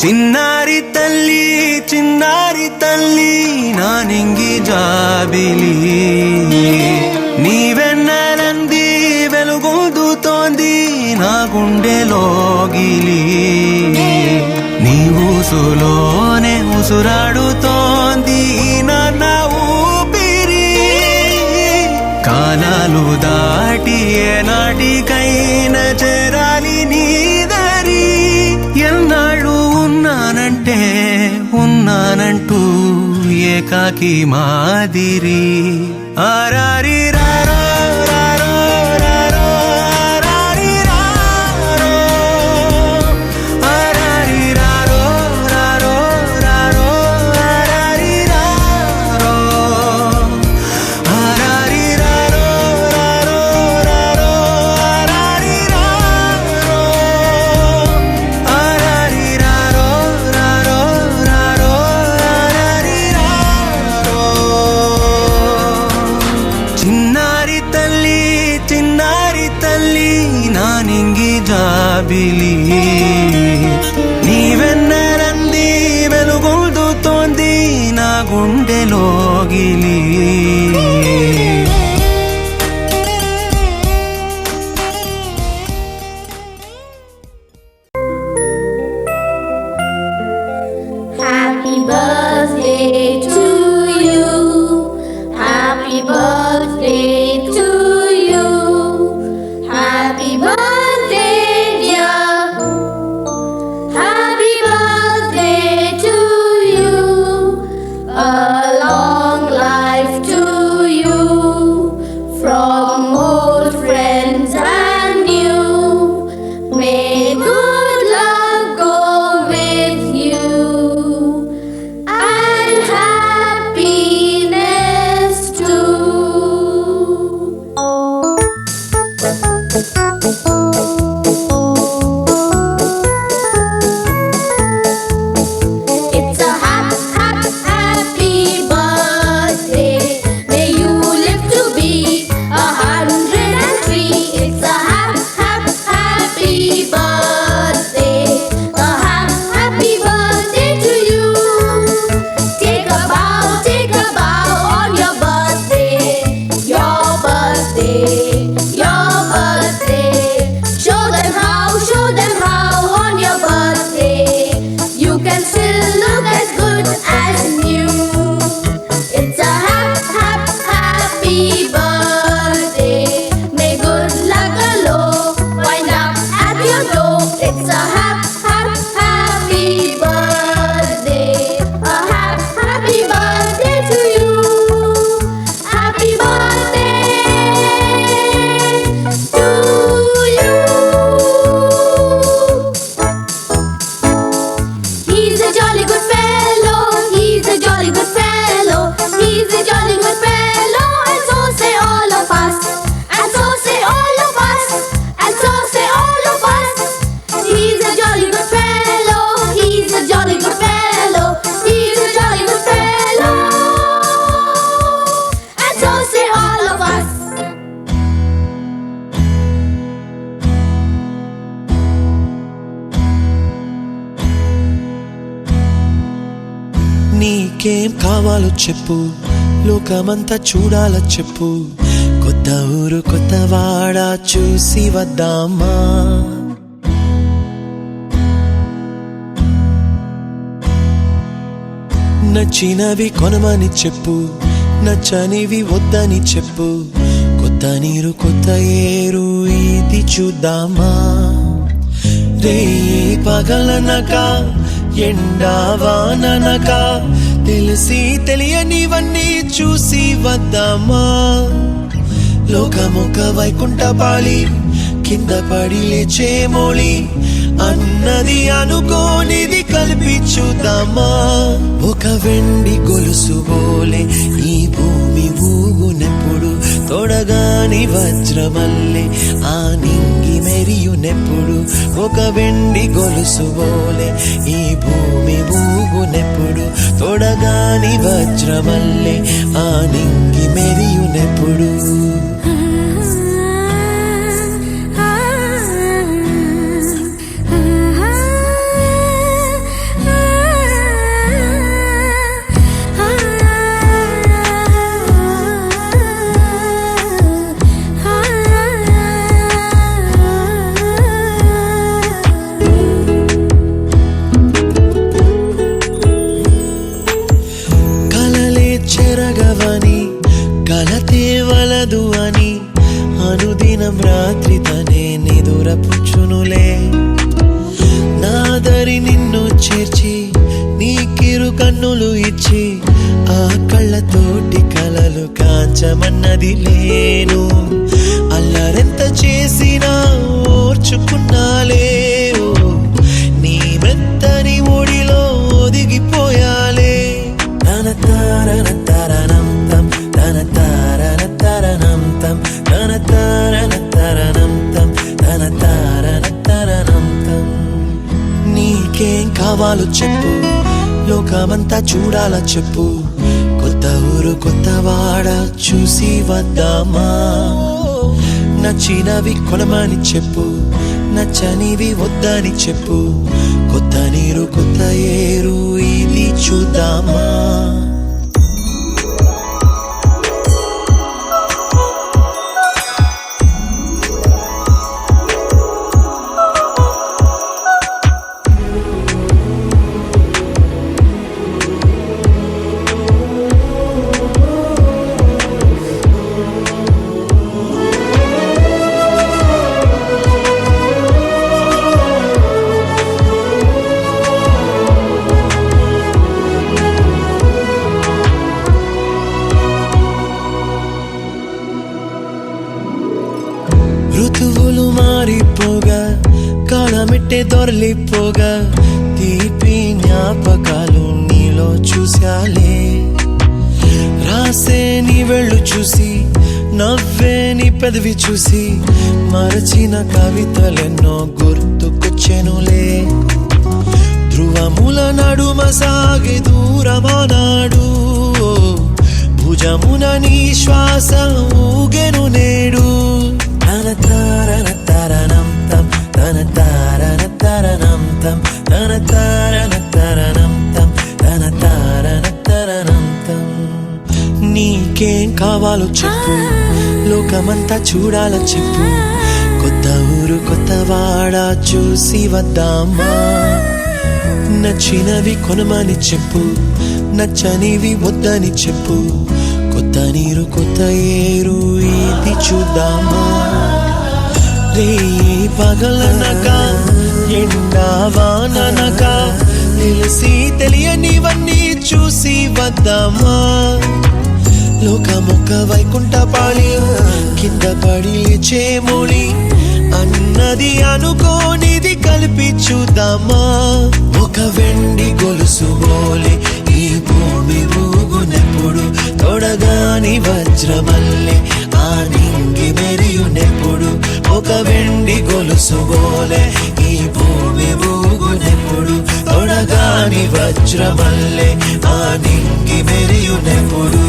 చిన్నారి తల్లి నానింగి జాబిలి నీవెన్నెలంది వెలుగొందుతోంది నా గుండెలోగిలి నీ ఊసులోనే ఉసురాడుతోంది నా ఊపిరి కాలాలు దాటి ఏనాటికైనా చేరాలి నీ దరి ఎన్నాళ్ళు ఉన్నానంటూ ఏకాకి మాదిరి ఆరారి రారో రారో రారో ఆరారి రారో ఆరారి రారో రారో రారో ఆరారి రారో ఆరారి రారో రారో రారో ఆరారి రారో ఆరారి రారో రారో రారో ఆరారి రారో చిన్నారి తల్లి నానింగి జాబిలి నీవెన్నెలంది వెలుగొందుతోంది నా గుండెలోగిలి Happy birthday to you. Happy birthday to you. Happy birthday, dear. Happy birthday to you. A long life to you. From old friends and new. May good luck go with you. And happiness too. It's a happy birthday. May you live to be 103. It's a happy birthday. A happy birthday to you. Take a bow on your birthday. Your birthday. Show them how on your birthday you can still look as good as new. It's a happy birthday. May good luck galore wind up at your door. It's a happy birthday. A happy birthday to you. Happy birthday to you. He's a jolly good fellow. He's a jolly good fellow. He's a jolly good fellow. And so say all of us. And so say all of us. And so say all of us. He's a jolly good fellow. He's a jolly good fellow. He's a jolly good fellow. And so say all of us. నీకేం కావాలో చెప్పు లోకమంతా చూడాలో చెప్పు కొత్త ఊరు కొత్త వాడ చూసి వద్దామా నచ్చినవి కొనమని చెప్పు నచ్చనివి వద్దని చెప్పు కొత్త నీరు కొత్త ఏరు ఇది చూద్దామా రే పగలనక ఎండా వాననక తెలిసి తెలియనివన్నీ చూసి వద్దామా లోకమొక వైకుంఠపాళి కింద పడి లేచే మోళి అన్నది అనుకోనిది కలిపి చూద్దామా ఒక వెండి గొలుసు బోలే ఈ భూమి ఊగునెప్పుడు తొడగాని వజ్రమల్లే ఆ నింగి మెరియునెప్పుడు ఒక వెండి గొలుసు బోలే ఈ భూమి ఊగునెప్పుడు తొడగాని వజ్రమల్లే ఆ నింగి మెరియునెప్పుడు నిలవలదు అని అనుదినం రాత్రి తనే నిదురపుచ్చునులే. నాదరి నిన్ను చేర్చి నీకిరు కన్నులు ఇచ్చి ఆ కళ్ళతోటి కలలు కాంచమన్నది లేను. అల్లరెంత చేసినా ఓర్చుకున్నాలే, నీ మెత్తని ఒడిలో ఒదిగిపోయాలే. తన తారన తరణం తం, తన తారన తరణం తం, తన తారన తరణం తం, తన తారన తరణం తం. నీకేం కావాలో చెప్పు, లోకమంతా చూడాలా చెప్పు, కొత్త ఊరు కొత్త వాడ చూసి వద్దామా. నచ్చినవి కొనమని చెప్పు, నచ్చనివి వద్దని చెప్పు, కొత్త నీరు కొత్త ఏరు ఇది చూద్దామా. ఋతువులు మారిపోగా కాలమెట్టే దొరలిపోగా తీపి జ్ఞాపకాలు నీలో చూశాలే. రాసే నీ వెళ్ళు చూసి నవ్వే నీ పెదవి చూసి మరచిన కవితలెన్నో గుర్తుకొచ్చెనులే. ధ్రువముల నడుమ సాగి దూరమానాడు, భుజమున నీ శ్వాస ఊగెను నేడు. తన తారన తరణం తం, తన తారన తరణం తం, తన తారన తరణం తం, తన తారన తరణం తం. నీకేం కావాలో చెప్పు, లోకమంతా చూడాలో చెప్పు, కొత్త ఊరు కొత్త వాడ చూసి వద్దామా. నచ్చినవి కొనమని చెప్పు, నచ్చనివి వద్దని చెప్పు, కొత్త నీరు కొత్త ఏరు ఇది చూద్దామా. రే పగలనక ఎండా వాననక తెలిసి తెలియనివన్నీ చూసి వద్దామా. లోకమొక్క వైకుంఠపాళి కింద పడి లేచే మోళి అన్నది అనుకోనిది కలిపి చూద్దామా. ఒక వెండి గొలుసు బోలే ఈ భూమి ఊగునెప్పుడు, తొడగాని వజ్రమల్లె ఆ నింగి మెరియునెప్పుడు. ఒక వెండి గొలుసు బోలే ఈ భూమి ఊగునెప్పుడు, తొడగాని వజ్రమల్లె ఆ నింగి మెరియునెప్పుడు.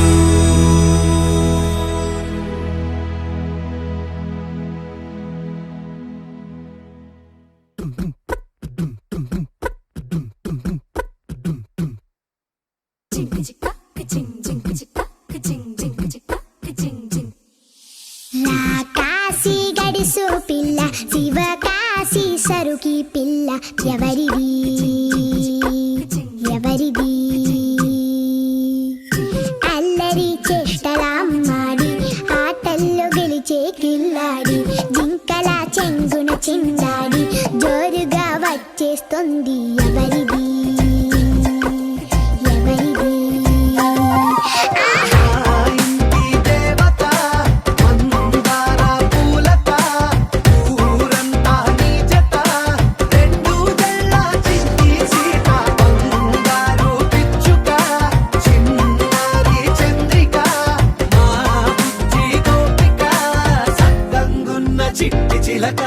కాశీ గడిసు పిల్ల శివకాశీ సరుకి పిల్ల ఎవరిది ఎవరిది. అల్లరి చేష్టలామ్మాడి ఆటల్లో గెలిచే కిల్లాడి, జింకల చెంగున చిందాడి జోరుగా వచ్చేస్తుంది ఎవరిది ఎవరిది. చిట్టి చిలక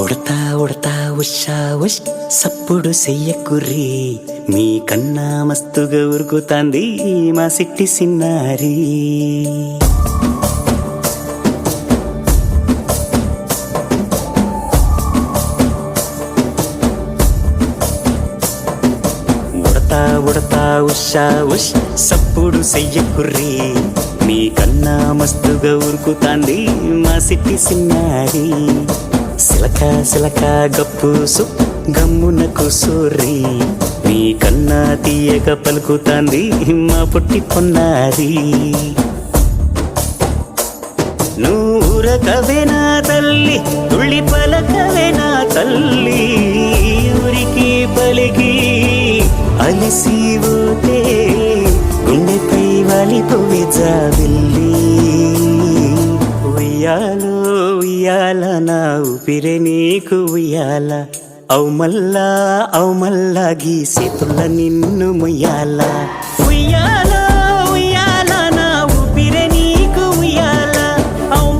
ఉడతా ఉడతా ఉషా ఉష్ సప్పుడు చెయ్యకుర్రి మీ కన్నా మస్తుగా ఉరుకుతాంది మా సిట్టి సిన్నారి. ఉడతా ఉడతా ఉషా ఉష్ సప్పుడు చెయ్యకుర్రి మీ కన్నా మస్తుగా ఉరుకుతాంది మా సిట్టి సిన్నారి. సిలక సిలక గప్పుసు గమ్మున కూసూరి నీ కన్నా తీయక పలుకుతాంది మా పుట్టి పొన్నారి. నూరకవేనా తల్లి తుళ్ళి పలకవేనా తల్లి ఊరికి పలికి అలిసి పోతే గుండెపై వాలిపోవే జాబిల్లి. ఉయ్యాలో ఉయ్యాల నా ఊపిరే నీకు ఉయ్యాల అవు మల్లా గీసేతుల్ల నిన్ను ముయ్యాల. ఉయ్యాల ఉయ్యాల నా ఊపిరే నీకు ఉయ్యాల అవు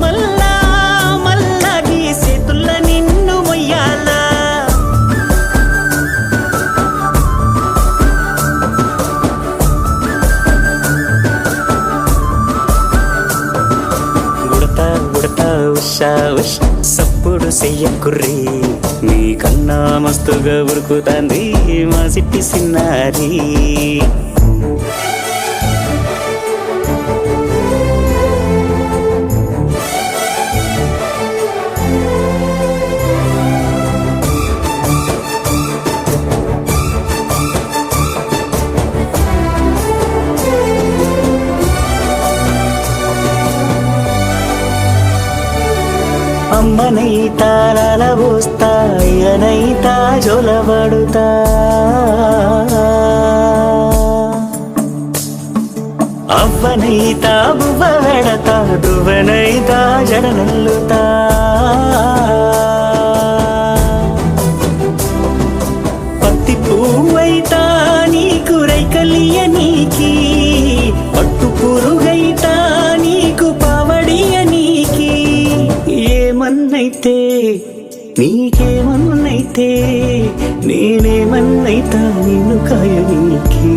మల్లా గీసేతుల్ల నిన్ను ముయ్యాల. ఉడతా ఉషా ఉష్ సప్పుడు చెయ్యకుర్రి నీ కన్నా మస్తుగా ఉరుకుతాంది మా సిట్టి సిన్నారి. అమ్మనైతా లలబోస్తా అయ్యనైతా జొలబడుతా అవ్వనైతా బువ్వ వెడతా దువ్వనైతా జడనల్లుతా. పత్తి పువ్వైతా నీకు రైకలియ నీకి పట్టు పురుగైతా నీకు పావడియ నీకి. ఏమన్నైతే నీకేమన్నైతే నేనేమన్నైతా నిన్ను కాయనీకి.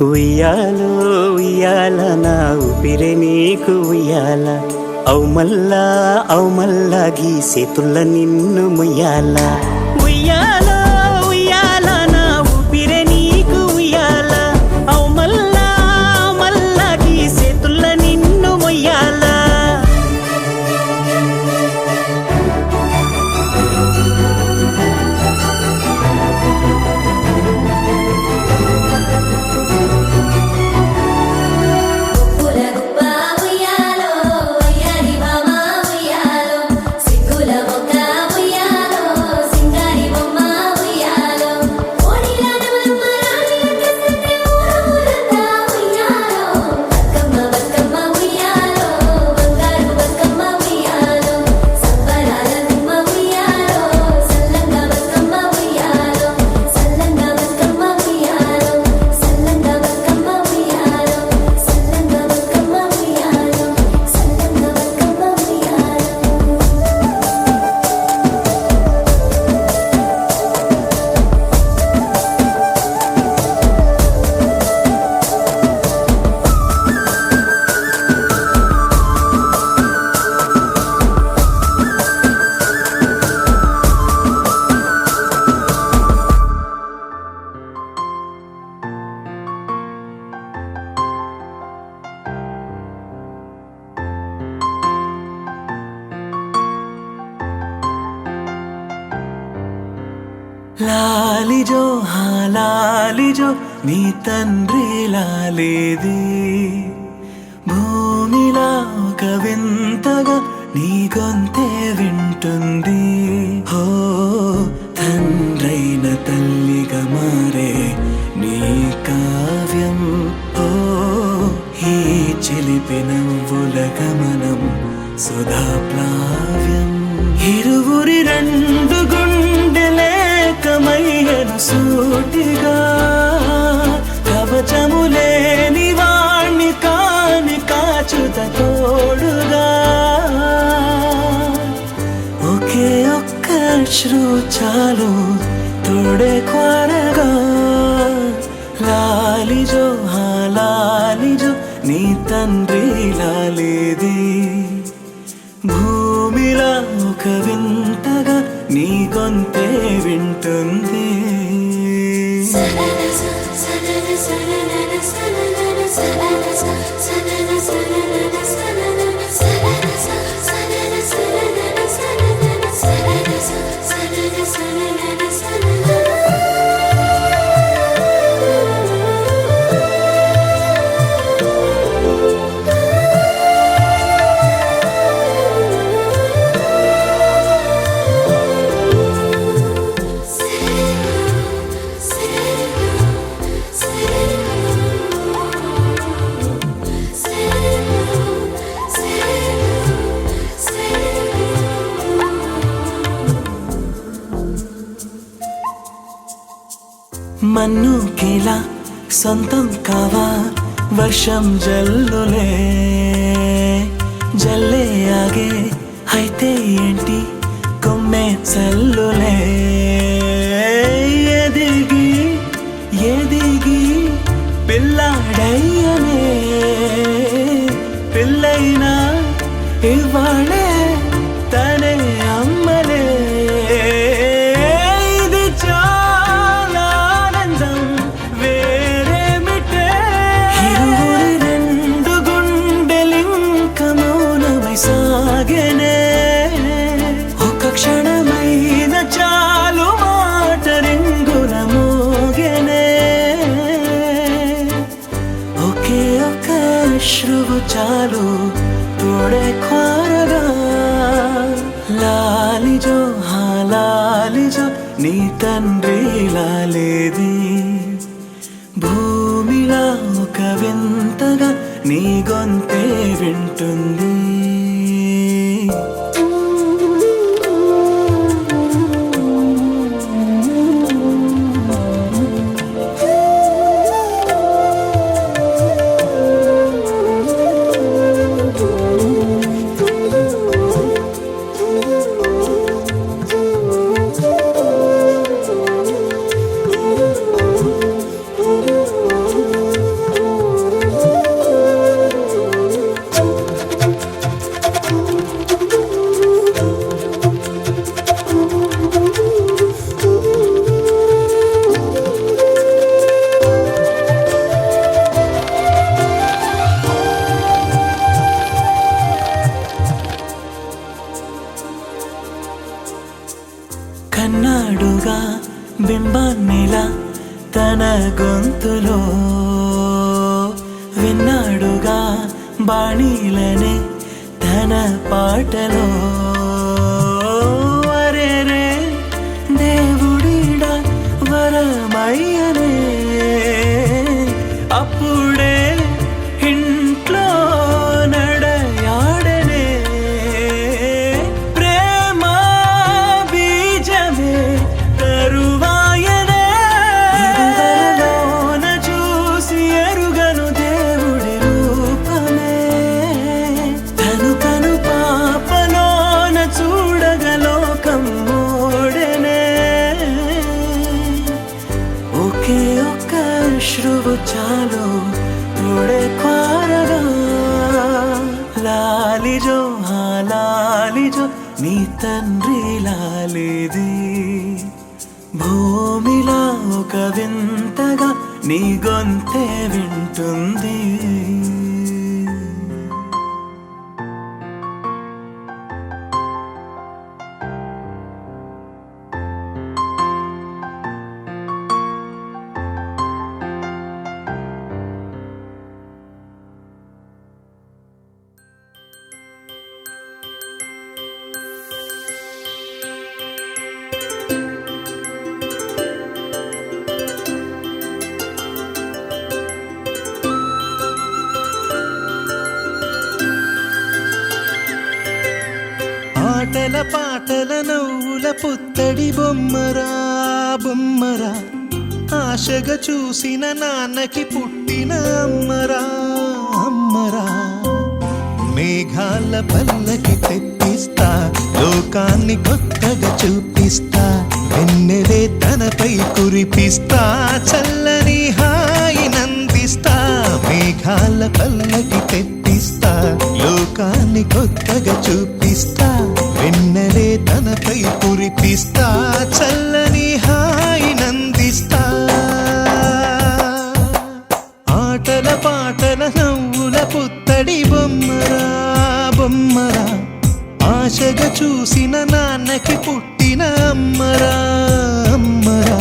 ఉయ్యాలో ఉయ్యాల నా ఊపిరే నీకు ఉయ్యాల అవు మల్లా గీసేతుల్ల నిన్ను ముయ్యాల. ఉయ్యాల ఉయ్యాల నా ఊపిరే నీకు ఉయ్యాల అవు మల్లా గీసేతుల్ల నిన్ను ముయ్యాల. లాలిజో లాలిజో నీ తండ్రి లాలేది భూమిలా ఒక వింతగా నీ గొంతే వింటుంది. హో తండ్రైన తల్లిగా మారే నీ కావ్యం. ఓ ఈ చిలిపి నవ్వుల గమనం సుధా ప్లావ్యం. ఇరువురి రెండు గుండెలేకమయ్యను సూటిగా కవచములేని వాణ్ణి కాని అశ్రు చాలు తోడే క్వారగా లాలిజో లాలిజో నీ తండ్రి లాలేది భూమిలా ఒక వింతగా నీ గొంతే వింటుంది మన్ను కేలా సొంతం కావా వర్షం జల్లులే జల్లే ఆగే అయితే ఏంటి కొమ్మే చల్లులే ఎదిగి ఎదిగి పిల్లాడయ్యనే పిల్లైనా ఇవాళే తనే అమ్మలే ఇది చాలా ఆనందం వేరేమిటే ఇరువురి రెండు గుండెలింక మౌనమై సాగెనే ఒక క్షణమైన చాలు మాట రింగుల మోగెనే ఒకే ఒక అశ్రువు చాలు తోడే క్వారగా లాలిజో లాలిజో నీ తండ్రి లాలేది భూమిలా ఒక వింతగా నీ గొంతే వింటుంది కన్నాడుగా బింబాన్నిలా తన గొంతులో విన్నాడుగా బాణీలనే తన పాటలో అరేరే దేవుడిడా వరమయ్యనే అప్పుడే ఇంట్లో నడయాడనే ప్రేమ బీజమే తరువాయనే ఇదివరలోన చూసి ఎరుగను దేవుడి రూపమే తను కను పాపలోన చూడగలోకం మోడెనే ఒకే ఒక్క అశ్రువు చాలు తోడే క్వారగా లాలిజో లాలిజో నీ తండ్రి లాలేది భూమిలా ఒక వింతగా నీ గొంతే వింటుంది ఆటల పాటల నవ్వుల పుత్తడి బొమ్మరా బొమ్మరా ఆశగా చూసిన నాన్నకి పుట్టిన అమ్మరా అమ్మరా మేఘాల పల్లకి తెప్పిస్తా లోక లోకాన్ని కొత్తగా చూపిస్తా వెన్నెలే తనపై కురిపిస్తా చల్లని హాయినందిస్తా మేఘాల పల్లకి తెప్పిస్తా లోకాన్ని కొత్తగా చూపిస్తా వెన్నెలే తనపై కురిపిస్తా చల్లని హాయినందిస్తా ఆటల పాటల నవ్వుల పుత్తడి బొమ్మరా బొమ్మరా ఆశగా చూసిన నాన్నకి పుట్టిన అమ్మరా అమ్మరా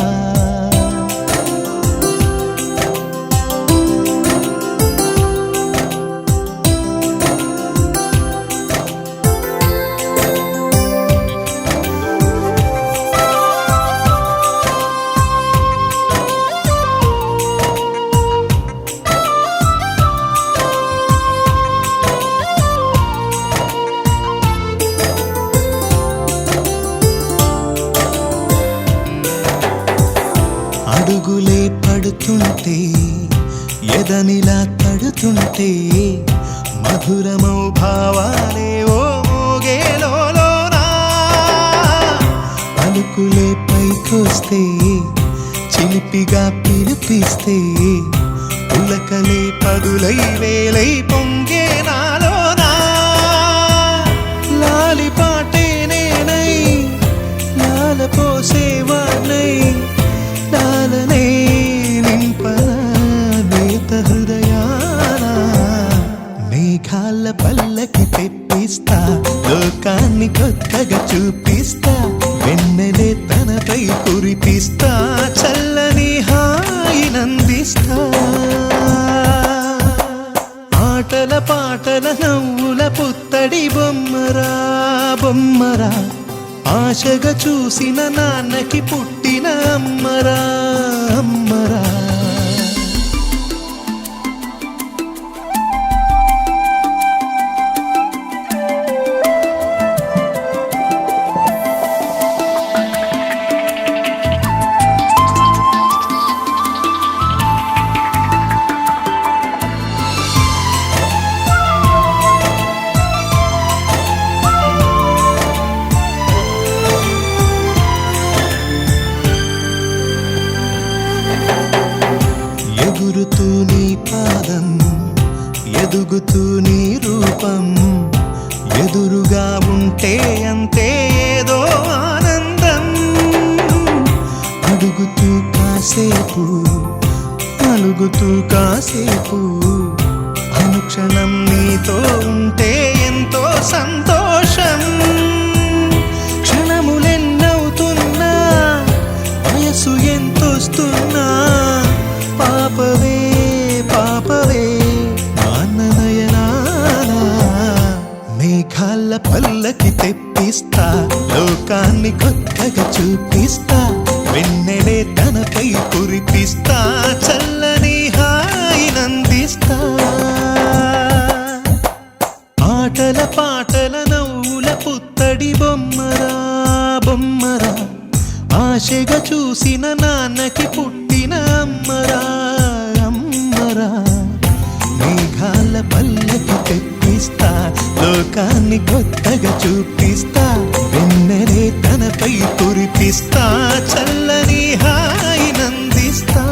అడుగులే పడుతుంటే ఎదనిలా తడుతుంటే మధురమౌ భావాలే ఓ మోగేలోనా పలుకులే పైకొస్తే చిలిపిగా పిలిపిస్తే పులకలే పదులై వేలై పొంగే నాలోనా లాలి పాటే నేనై లాల పోసేవాణ్ణై లాలనే నింపన నేత హృదయాన మేఘాల పల్లకి తెప్పిస్తా లోకాన్ని కొత్తగా చూపిస్తా వెన్నెలే తనపై కురిపిస్తా చల్లని హాయినందిస్తా ఆటల పాటల నవ్వుల పుత్తడి బొమ్మరా బొమ్మరా ఆశగా చూసిన నాన్నకి పుట్టిన అమ్మరా అమ్మరా ఎగురుతూ నీ పాదం ఎదుగుతూ నీ రూపం ఎదురుగా ఉంటే అంతే ఏదో ఆనందం అడుగుతూ కాసేపు అలుగుతూ కాసేపు అనుక్షణం నీతో ఉంటే ఎంతో సంతోషం క్షణములెన్నవుతున్నా వయసు ఎంతొస్తున్నా పాపవే పాపవే నాన్ననయనానా మేఘాల పల్లకి తెప్పిస్తా లోకాన్ని కొత్తగా చూపిస్తా వెన్నెలే తనపై కురిపిస్తా చల్లని హాయినందిస్తా ఆటల పాటల నవ్వుల పుత్తడి బొమ్మరా బొమ్మరా ఆశగా చూసిన నాన్నకి పుట్టిన అమ్మరా అమ్మరా మేఘాల పల్లకి తెప్పిస్తా లోకాన్ని కొత్తగా చూపిస్తా వెన్నెలే తనపై కురిపిస్తా చల్లని హాయినందిస్తా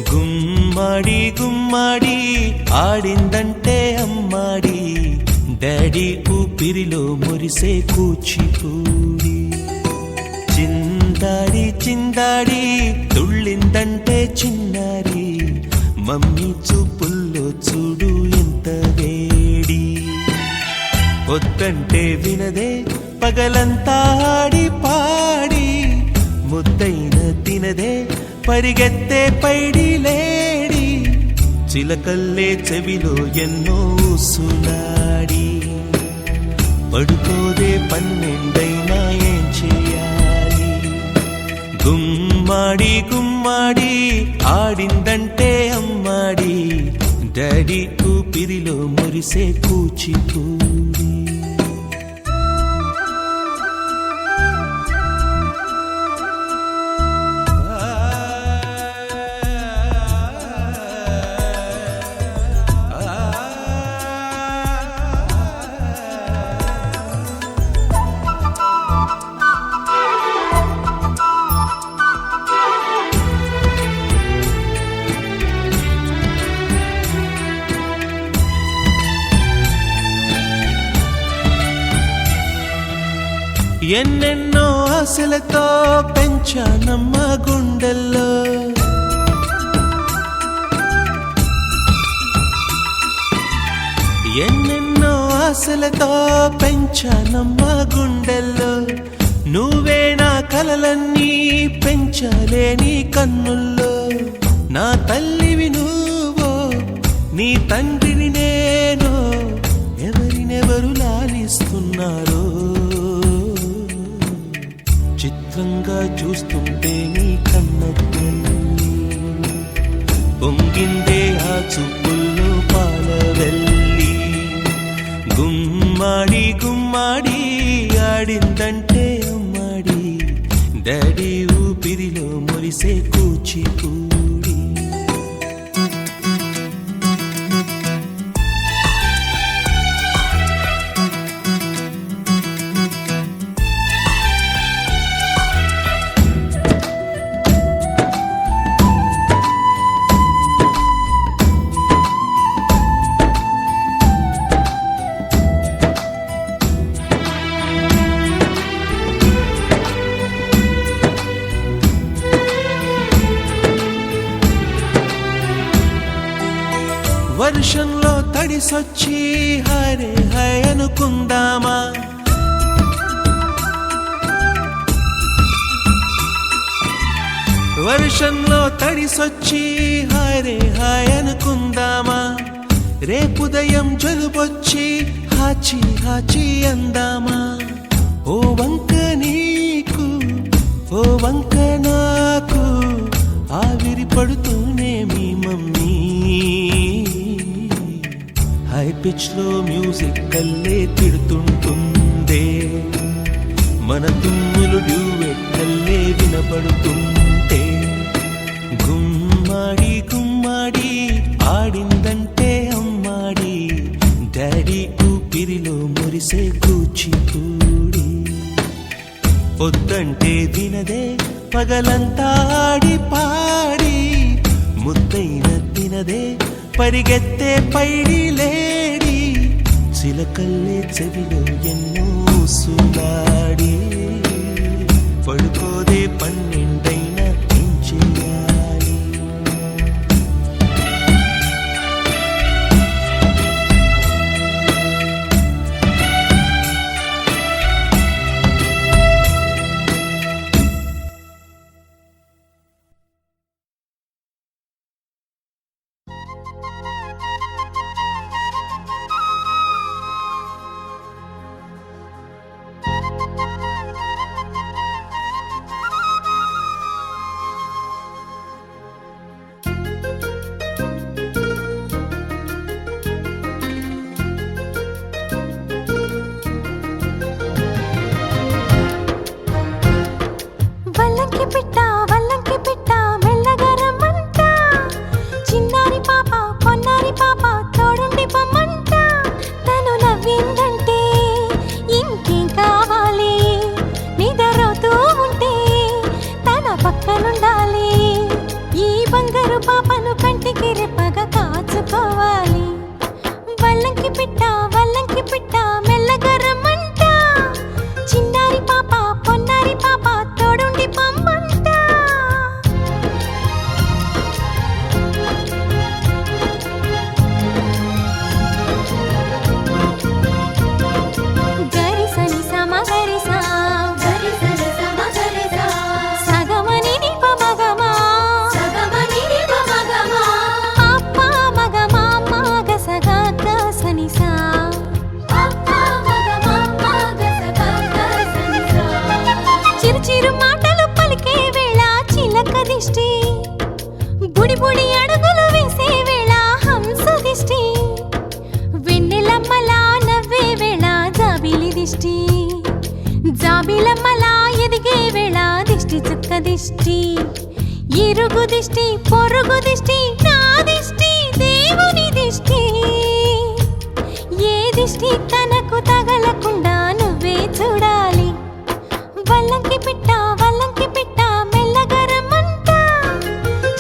గుమ్మడి గుమ్మడి ఆడిందంటే అమ్మాడి డాడీ ఊపిరిలో మురిసే కూచిపూడి చిందాడి చిందాడి తుళ్ళిందంటే చిన్నారి మమ్మీ చూపుల్లో చూడు ఎంత వేడి. వద్దంటే వినదే పగలంతా ఆడి పాడి, ముద్దైన తినదే పరిగెత్తే పైడి లేడి. చిలకల్లే చెవిలో ఎన్నో సునాడి, పడుకోదే పన్నెండైనా ఏం చేయాలి. గుమ్మాడి గుమ్మాడి ఆడిందంటే అమ్మాడి, డాడీ ఊపిరిలో మురిసే కూచిపూడి. ఎన్నెన్నో ఆశలతో పెంచానమ్మ గుండెల్లో, ఎన్నెన్నో ఆశలతో పెంచానమ్మ గుండెల్లో. నువ్వే నా కలలన్నీ పెంచాలే నీ కన్నుల్లో. నా తల్లివి నువ్వో నీ తండ్రిని నేను, ఎవరినెవరు లాలిస్తున్నారో చిత్రంగా చూస్తుంటే నీ కన్న తల్లి. పొంగిందే ఆ చూపుల్లో పాలవెల్లి. గుమ్మాడి గుమ్మాడి ఆడిందంటే అమ్మాడి, డాడీ ఊపిరిలో మురిసే కూచిపూడి. వర్షంలో తడిసొచ్చి హరే హై అనుకుందామా, వర్షంలో తడిసొచ్చి హరే హై అనుకుందామా. రేపుదయం జలుబొచ్చి హాచి హాచి అందామా. ఓ వంక నీకు ఓ వంక నాకు, ఆవిరి పడుతూనే మీ మమ్మీ. హై పిచ్ లో మ్యూజిక్ కల్లే తిడుతుంటుందే, మన తుమ్ములు డ్యూయెట్ కల్లే వినపడుతుంటే. గుమ్మాడి గుమ్మాడి ఆడిందంటే అమ్మాడి, డాడీ ఊపిరిలో మురిసే కూచిపూడి. పొద్దంటే వినదే పగలంతా ఆడి పాడి, ముద్దైన తినదే పరిగెత్తే పైడి లేడి. చిలకల్లే చెవిలో ఎన్నో సునాడి, పడుకోదే పన్నెండైనా ఏం చేయాలి. దిష్టి బుడి బుడి అడుగులు వేసే వేళ హంస దిష్టి వెన్నెలమ్మలా నవ్వే వేళ జాబిలి దిష్టి జాబిలమ్మలా ఎదిగే వేళ దిష్టి చుక్క దిష్టి ఇరుగు దిష్టి పొరుగు దిష్టి నా దిష్టి దేవుని దిష్టి ఏ దిష్టి తనకు తగలకుండా నువ్వే చూడాలి వల్లంకి పిట్ట మెల్లగా రమ్మంట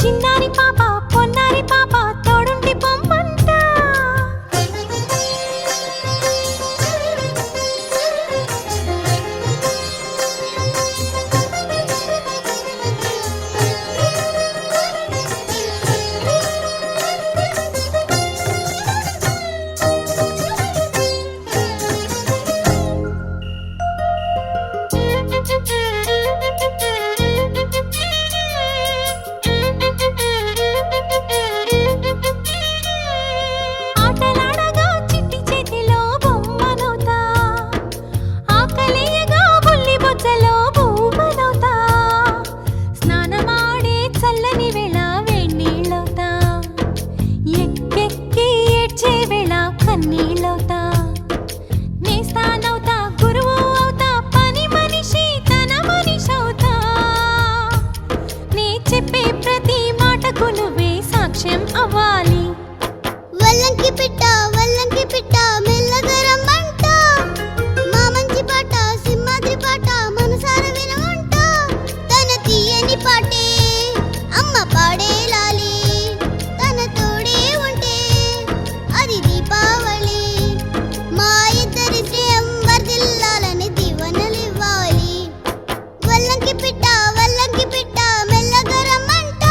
చిన్నారి పాప పొన్నారి పాప తోడుండి పొమ్మంట ఆటలాడగా చిట్టి చేతిలో బొమ్మనవుతా ఆకలేయగా బుల్లి బొచ్చలో భూమనవుతా స్నానమాడే చల్లని వేళ వేణీళ్ళవుతా ఎక్కెక్కి ఏడ్చే వేళ కన్నీళ్ళవుతా నేస్తానవుతా గురువు అవుతా పని మనిషి తన మనిషవుతా నే చెప్పే ప్రతి మాటకు నువ్వే సాక్ష్యం అవ్వాలి వల్లంకి పిట్ట మెల్లగా రమ్మంట మా మంచి పాట సింహాద్రి పాట మనసార వినమంట తన తీయని పాటే అమ్మ పాడే లాలి తన తోడే ఉంటే అది దీపావళి మా ఇద్దరి శ్రేయం వర్ధిల్లాలని దీవెనలివ్వాలి వల్లంకి పిట్ట మెల్లగా రమ్మంట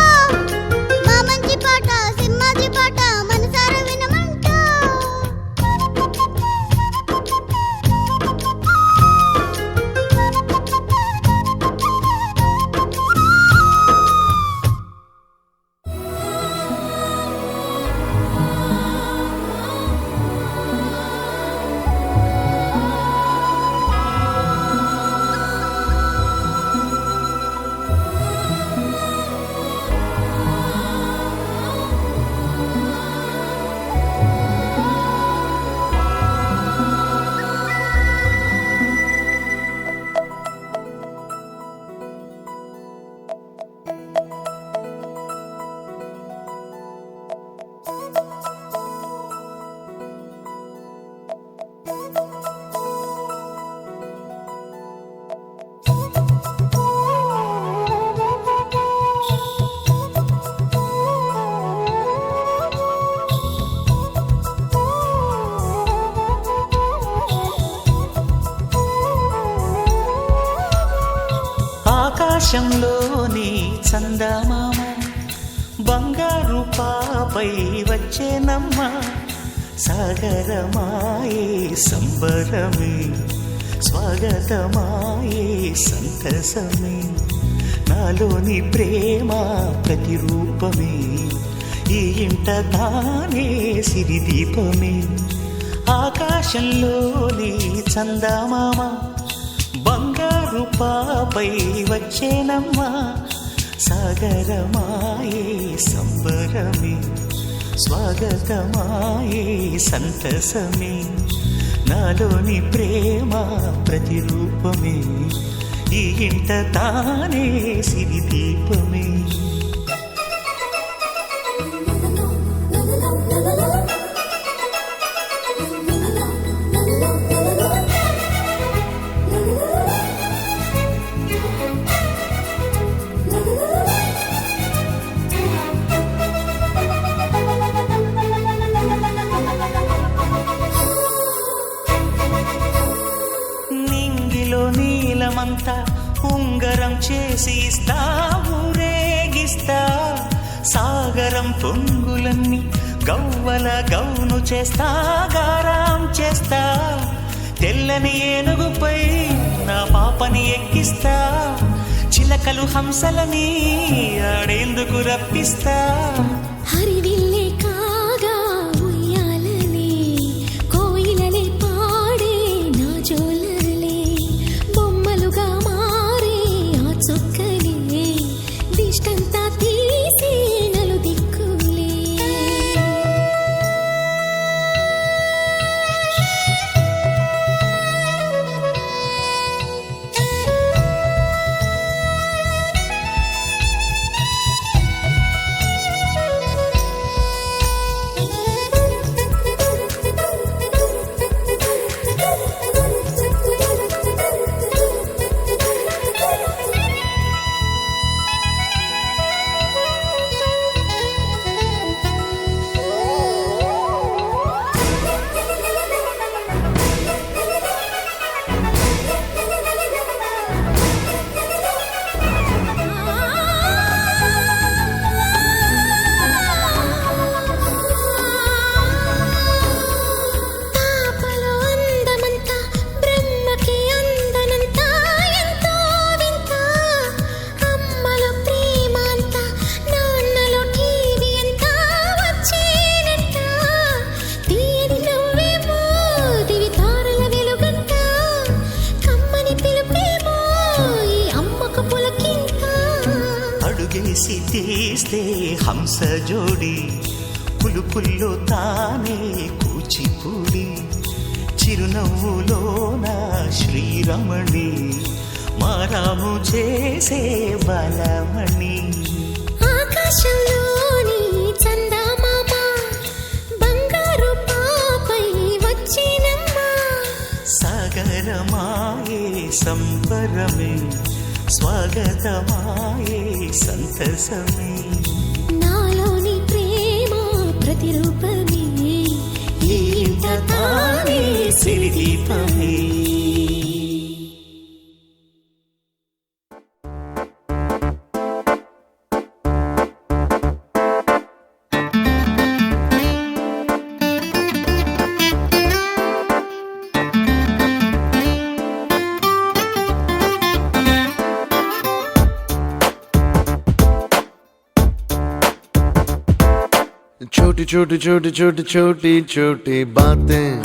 మా మంచి పాట సింహాద్రి పాట మనసార వినమంట ఆకాశంలోని చందమామ బంగారు పాపై వచ్చేనమ్మ సాగరమాయే సంబరమే స్వాగతమాయే సంతసమే నాలోని ప్రేమ ప్రతిరూపమే ఈ ఇంట తానే సిరిదీపమే ఆకాశంలోని చందమామ బంగారు పాపై వచ్చేనమ్మా సాగరమాయే సంబరమే స్వాగతమాయే సంతసమే నాలోని ప్రేమ ప్రతిరూపమే ఈ ఇంట తానే సిరిదీపమే నీలమంతా ఉంగరం చేసి ఇస్తా ఊరేగిస్తా సాగరం పొంగులన్నీ గవ్వల గౌను చేస్తా గారాం చేస్తా తెల్లని ఏనుగుపై నా పాపని ఎక్కిస్తా చిలకలు హంసలని ఆడేందుకు రప్పిస్తా హరివిల్లే కాగా ఉయ్యాలలే కోయిలలే పాడే నా జోలలే బొమ్మలుగా మారే ఆ చొక్కలే దిష్టంతా తీస్తే హంస జోడి పులుపుల్లో తానే కూచిపూడి చిరునవ్వులోన శ్రీరమణి మారాము చేసే బలమణి ఆకాశంలోని చందమామ బంగారు పాపై వచ్చినమ్మా సాగరమాయే సంబరమే స్వాగతమాయే సంతసమే నాలోని ప్రేమ ప్రతిరూపమే ఈ ఇంట తానే సిరిదీపమే छोटी छोटी छोटी छोटी छोटी छोटी बातें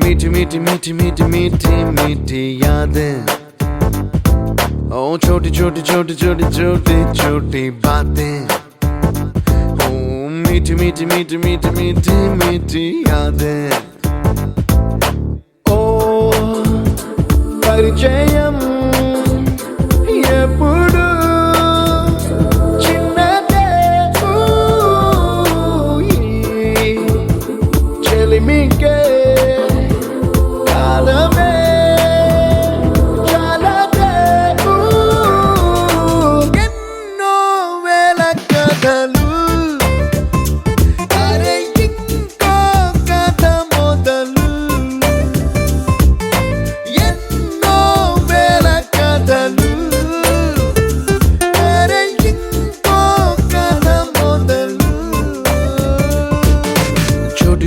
मीठी मीठी मीठी मीठी मीठी मीठी यादें ओ छोटी छोटी छोटी छोटी छोटी छोटी बातें ओ मीठी मीठी मीठी मीठी मीठी मीठी यादें ओ परिचयम ఎప్పుడు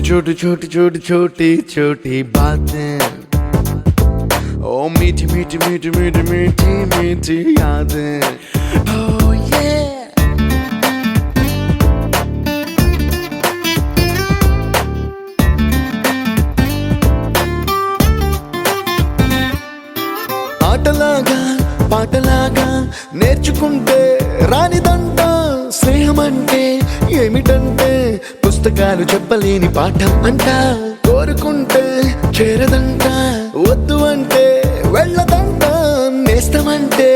छोटी छोटी छोटी छोटी छोटी बातें ओ मीठी मीठी मीठी मीठी मीठी मीठी यादें oh yeah ఆటలాగా పాటలాగా నేర్చుకుంటే రానిదంట స్నేహం అంటే ఏమిటంటే పుస్తకాలు చెప్పలేని పాఠం అంట కోరుకుంటే చేరదంట వద్దు అంటే వెళ్ళదంట నేస్తమంటే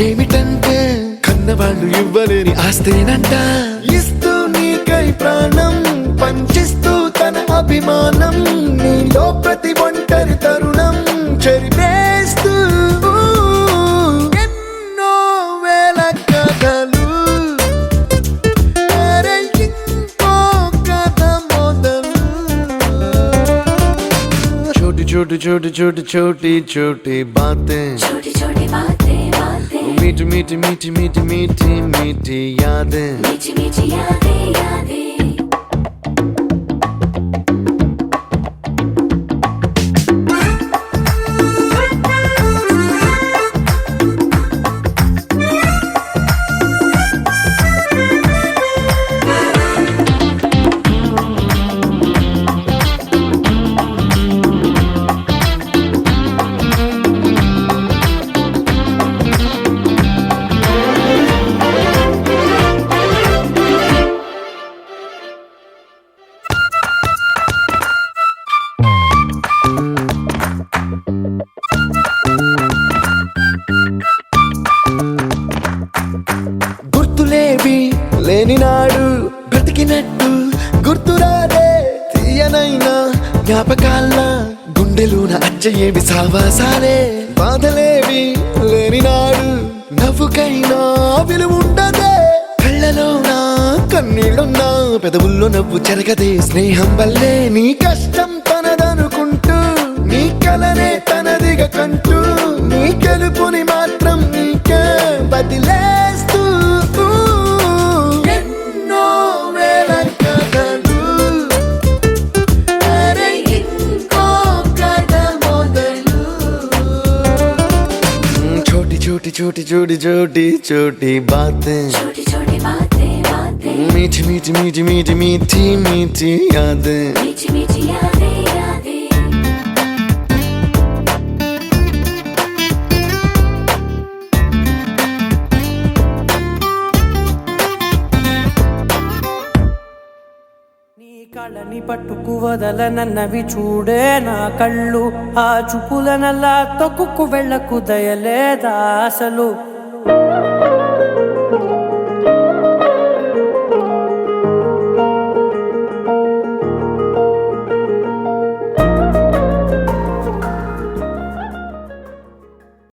ఏమిటంటే కన్నవాళ్ళు ఇవ్వలేని ఆస్తేనంట ఇస్తూ నీకై ప్రాణం పంచిస్తూ తన అభిమానం నీలో ప్రతి ఒంటరి తరుణం చెరిపేస్తూ ఎన్నో వేల కథలు छोटी छोटी छोटी छोटी छोटी बातें छोटी छोटी बातें मीठी मीठी मीठी मीठी मीठी मीठी यादें मीठी मीठी यादें यादें గుర్తులేవి లేని నాడు బ్రతికినట్టు గుర్తురాదే తీయనైనా జ్ఞాపకాల గుండెలోన అచ్చయేవి సావాసాలే బాధలేవి లేని నాడు నవ్వుకైనా విలువుండదే కళ్ళలోన కన్నీళ్ళున్నా పెదవుల్లో నవ్వు చెరగదే స్నేహం వల్లే నీ కష్టం తనదనుకుంటూ నీ కలనే తనదిగా కంటూ నీ గెలుపుని మాత్రం నీకే బదిలేస్తూ ఎన్నో వేల కథలు అరే ఇంకో కథ మొదలు छोटी छोटी छोटी छोटी छोटी छोटी बातें छोटी छोटी बातें मीठी मीठी मीठी मीठी मीठी मीठी यादें मीठी मीठी यादें यादें వాళ్ళని పట్టుకు వదలనన్నవి చూడే నా కళ్ళు ఆ చూపులనల్లా తొక్కుకు వెళ్ళకు దయలేదా అసలు